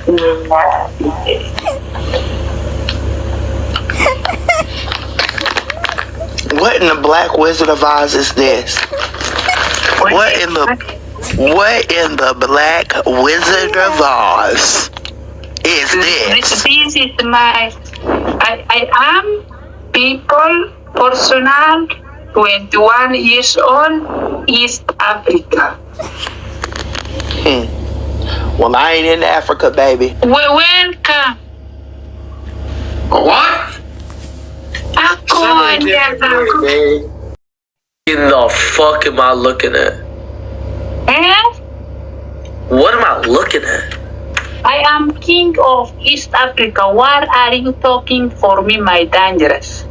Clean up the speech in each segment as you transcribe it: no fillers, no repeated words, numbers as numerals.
What in the Black Wizard of Oz is this? What in the Black Wizard of Oz is this? This is my. I am people personal 21 years old East Africa. Well, I ain't in Africa, baby. Welcome. What? In the fuck am I looking at? What am I looking at? I am king of East Africa. What are you talking for me, my dangerous?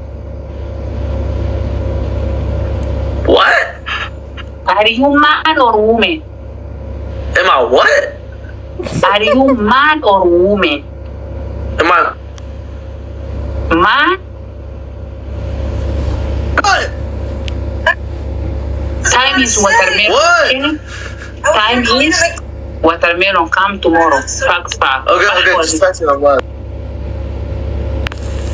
What? Are you man or woman? Am I what? Are you man or woman? Am I man? what? Time is watermelon. What? Okay? Time is watermelon. Come tomorrow. Fuck. Okay, just text me on what?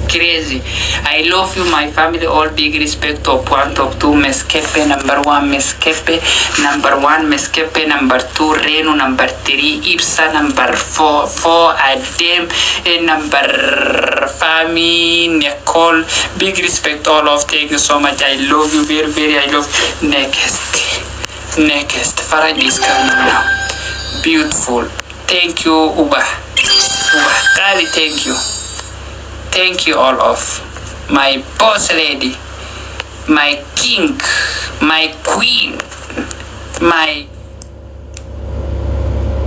Crazy. I love you, my family. All big respect. Top 1, top 2, Meskepe. Number 1, Meskepe. Number 1, Meskepe. Number 2, Reno. Number 3, Ipsa. Number 4, Adem. Number 5, Nicole. Big respect, all of. Thank you so much. I love you very, very. I love you. Next. Faraj is coming now. Beautiful. Thank you, Uba. Kali, thank you. Thank you all of my boss lady, my king, my queen, my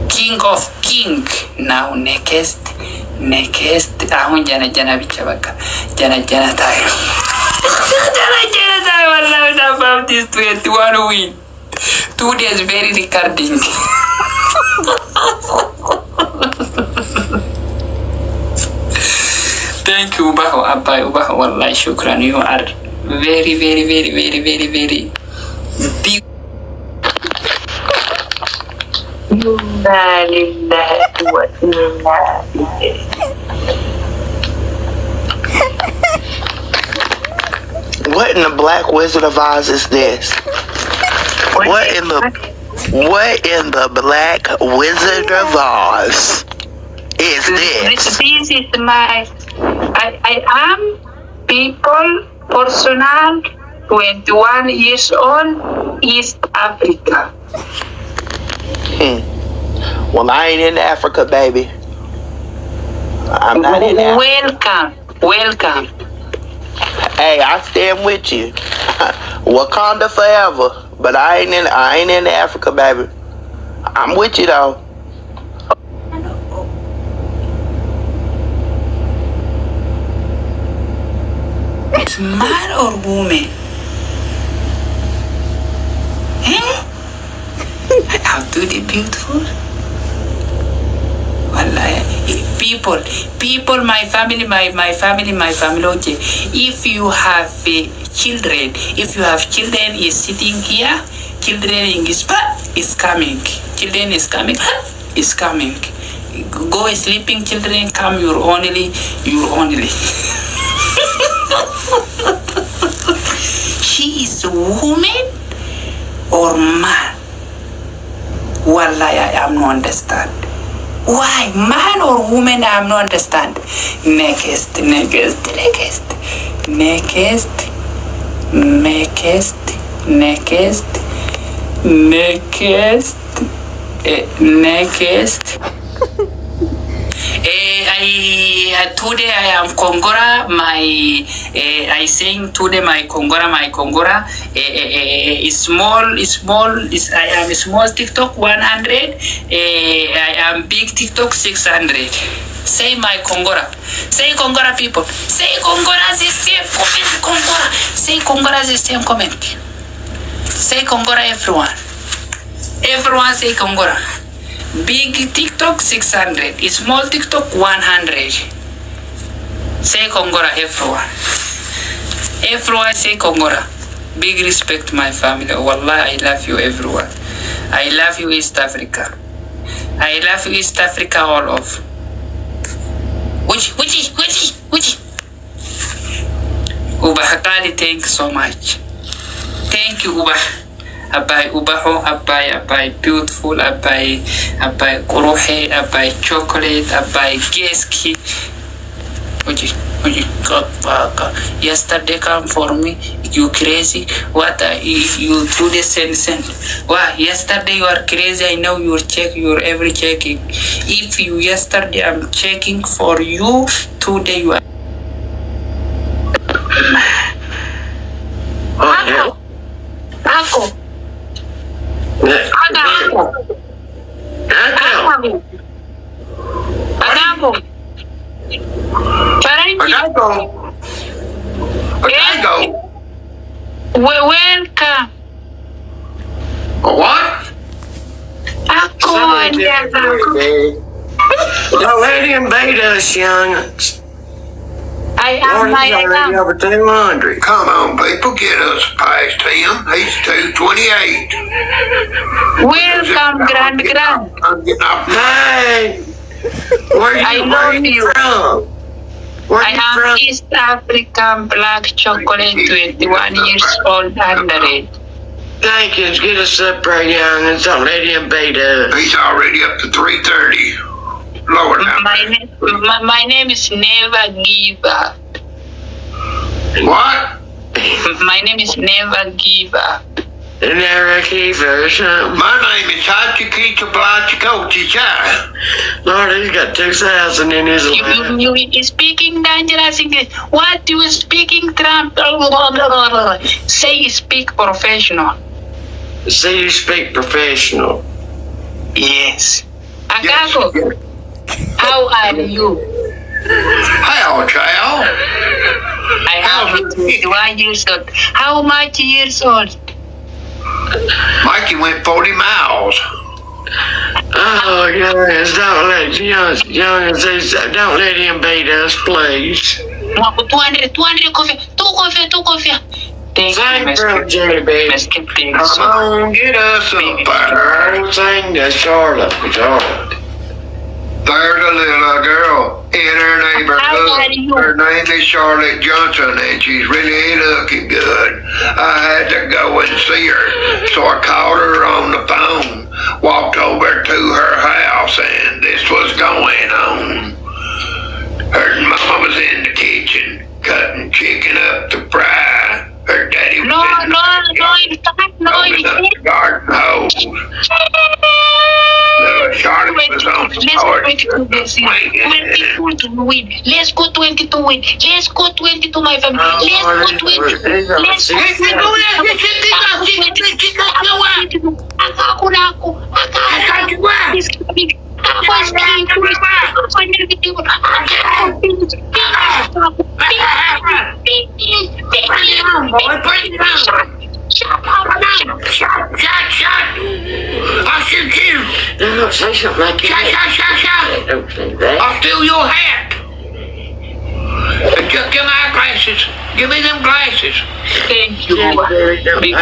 king of king. Now next. Ahun jana bichabaka. Jana tayo. Jana tayo. Wallah, about this 21 win. 2 days very recording. Thank you, Ubaho, Abba, Ubaho, Wallahi, shukran. You are very, very, very, very, very, very big. What in the Black Wizard of Oz is this? What in the Black Wizard of Oz is this? This is my. I am people personal 21 years old East Africa. Well, I ain't in Africa, baby. I'm not in Africa. Welcome. Hey, I stand with you. Wakanda forever. But I ain't in Africa, baby. I'm with you though. It's man or woman? How do they beautiful? Wallahi. People, my family. Okay, if you have children is sitting here, children is coming. Children is coming. Go sleeping, children come. You're only. She is a woman or man? Wallahi, I am not understand. Why? Man or woman, I am not understand. Next. Today I am Kongora. I saying today my Kongora is small. I am small TikTok 100. I am big TikTok 600. Say my Kongora. Say Kongora, people. Say Kongora the same comment. Kongora. Say Kongora the same comment. Say Kongora, everyone. Everyone say Kongora. Big TikTok 600. Small TikTok 100. Say Kongora, everyone. Everyone say Kongora. Big respect, my family. Wallah, I love you, everyone. I love you, East Africa. I love you, East Africa, all of. Which? Ubah Kali, thank you so much. Thank you, Ubah. Abay Ubaho, abay beautiful, abay kuruhe, abay chocolate, abay geski. Yesterday come for me, you crazy? What you do the send? Wow, yesterday you are crazy. I know you check your every checking. If you yesterday I'm checking for you, today you are. Ako. Welcome. What? Ako. Don't let him beat us, young. I am my already over 200. Come on, people, get us past him. He's 228. Welcome, Grand. I'm getting off. Hey, where I you from? Where I you am from? East African black chocolate, 21 years old, underage. Thank you. Get us up there, young, and don't let him beat us. He's already up to 330. Lower now. My name is Never Give Up. What? My name is Never Give Up. Never keep or something. My name is Hachikita Blachikochichai. Lord, he's got 2,000 in his life. You speaking dangerous English. What you speaking Trump? Say speak professional. See, you speak professional. Yes. Yes. Akako, how are you? How, child? I am 21 years old. How much years old? Mikey went 40 miles. Oh, youngins, don't let him beat us, please. 200 coffee, 2 coffee. Thank you, From Jerry Baby. Come on, get us up there. Sing to Charlotte. There's a little girl in her How are neighborhood. you? Her name is Charlotte Johnson, and she's really looking good. I had to go and see her, so I called her on the phone, walked over to her house, and this was going on. Her mama was in the kitchen, cutting chicken up to fry. Her daddy was in the garden hose. Little Charlotte was on the porch. Let's go 22 win. Let's go 22, my family. Let's go 22. Let's go. Ako na ako. I'll shoot you. Don't say something like that. Don't say that. I'll steal your hat. Just give me my glasses. Give me them glasses. Thank you, big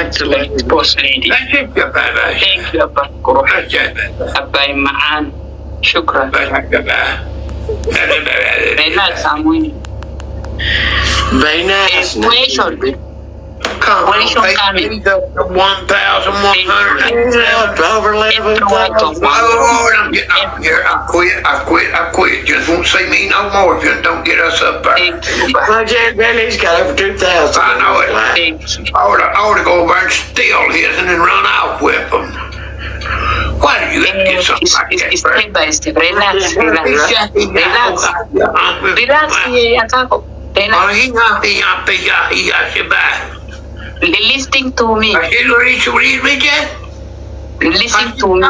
boss lady. That's it, you baby. Thank you, Abba. That's it. Abay Maan. Shukran. Relax, I'm winning. Be nice. Question. Come What is your on, comment? baby. 1,100. Over 11,000. Oh, I'm getting up here. I quit. Just won't see me no more if you don't get us up there. Thank you, Abba. My Jack Benny's got over 2,000. I know it. Thank you. I ought to go over and steal his and then run off with him. Why do you have to get something like that, It's bro? step by step. Relax. Relax, Akako. Relax. Listening to me. Listen to me.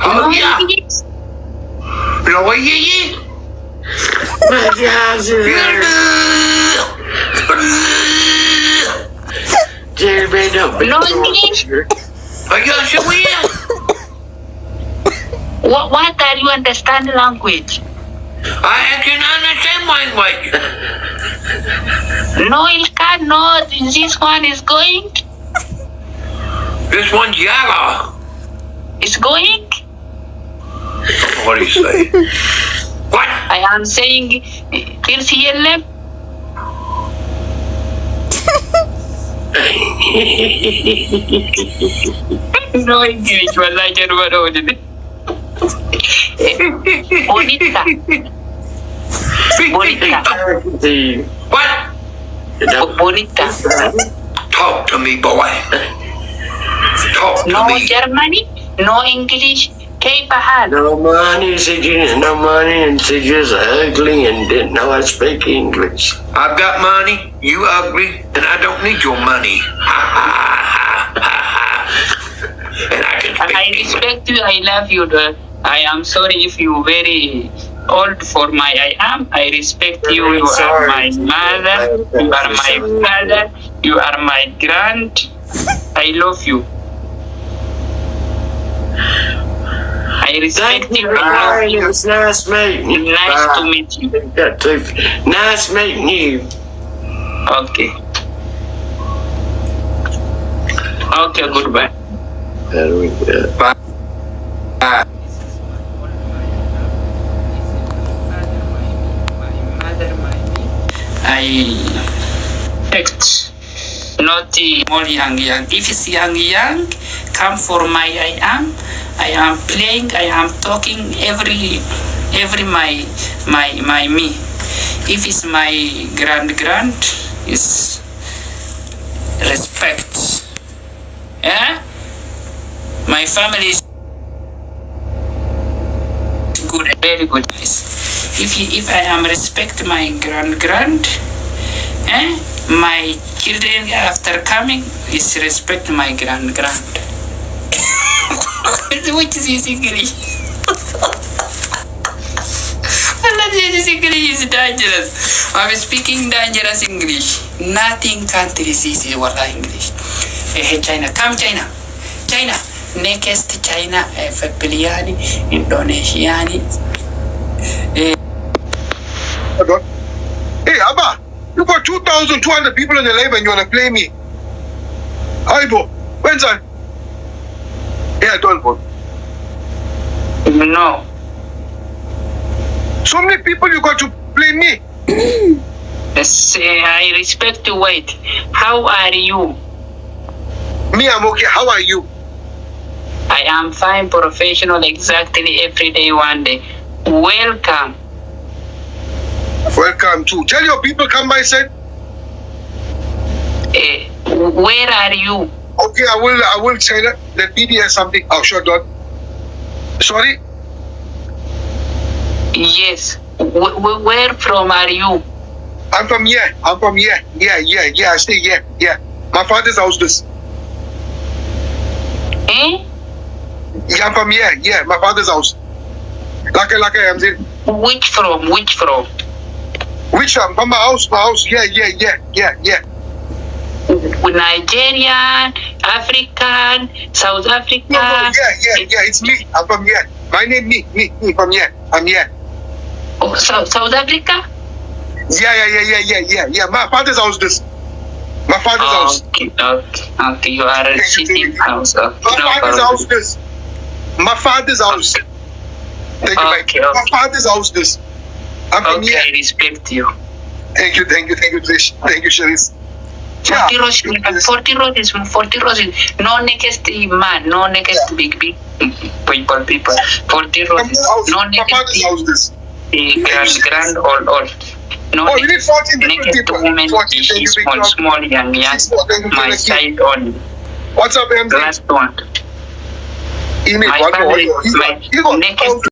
Oh, yeah. My guys are there. Jerry Benny, don't be No, tortured. What are you understand language? I can understand language. No, it cannot. This one is going. This one's yellow. It's going. What do you say? What? I am saying, here's yellow. No English, wallahi German only. Bonita. Bonita. What? Bonita. Talk to me, boy. Talk to No me. Germany, no English. كيف حال؟ No money, said you no money, and said you was ugly and didn't know how to speak English. I've got money, you ugly, and I don't need your money. Ha ha ha ha ha. And I can I speak English. respect you, I love you. I am sorry if you very old for my I am. I respect you. You are my mother. You are my father. You are my grand. I love you. I respect you. I love you. It's nice meeting you. Nice to Bye. meet you. Got to. Nice meeting you. Okay. Okay, goodbye. How do we get? I text not the more young. If it's young, come for my I am playing, I am talking every my me. If it's my grand is respect. Yeah? My family is good, very good. If I am respect my grand, my children after coming is respect my grand. Which is English? This English is dangerous. I'm speaking dangerous English. Nothing countries is what English. China, come China. Next China, Filiani, Indonesiani. Hey, Abba, you got 2,200 people in the live and you want to play me. Hi, bro. When's that? Yeah, 12, bro. No. So many people you got to play me. I respect you. Wait. How are you? Me, I'm okay. How are you? I am fine, professional, exactly every day, one day. Welcome. Welcome to. Tell your people come by side. Where are you? Okay, I will say that. Let BDS something. Oh, sure, done. Sorry? Yes. Where from are you? I'm from here. Yeah. I stay here. Yeah. My father's house this. Eh? Yeah, I'm from here. Yeah, my father's house. Like I am saying. Which from? Which from my house? Yeah. Nigerian, African, South Africa. No, yeah, it's me. I'm from here. My name, me, from here. I'm here. Oh, South Africa? Yeah. My father's house this. My father's house. Okay. You are a city house. Okay. My father's house this. My father's house. Thank you, Mike. Okay. My father's house this. I'm from Okay, here. I respect you. Thank you, Trish. Thank you, Sharice. 40 roses. No next man, no next big people. 40 roses. No My father's house next this. grand, old. No Oh, we need 14 different next people. woman, 14, thank you, big dog. small, young. My side only. What's up, MJ? Last one. Email My one more. family, my next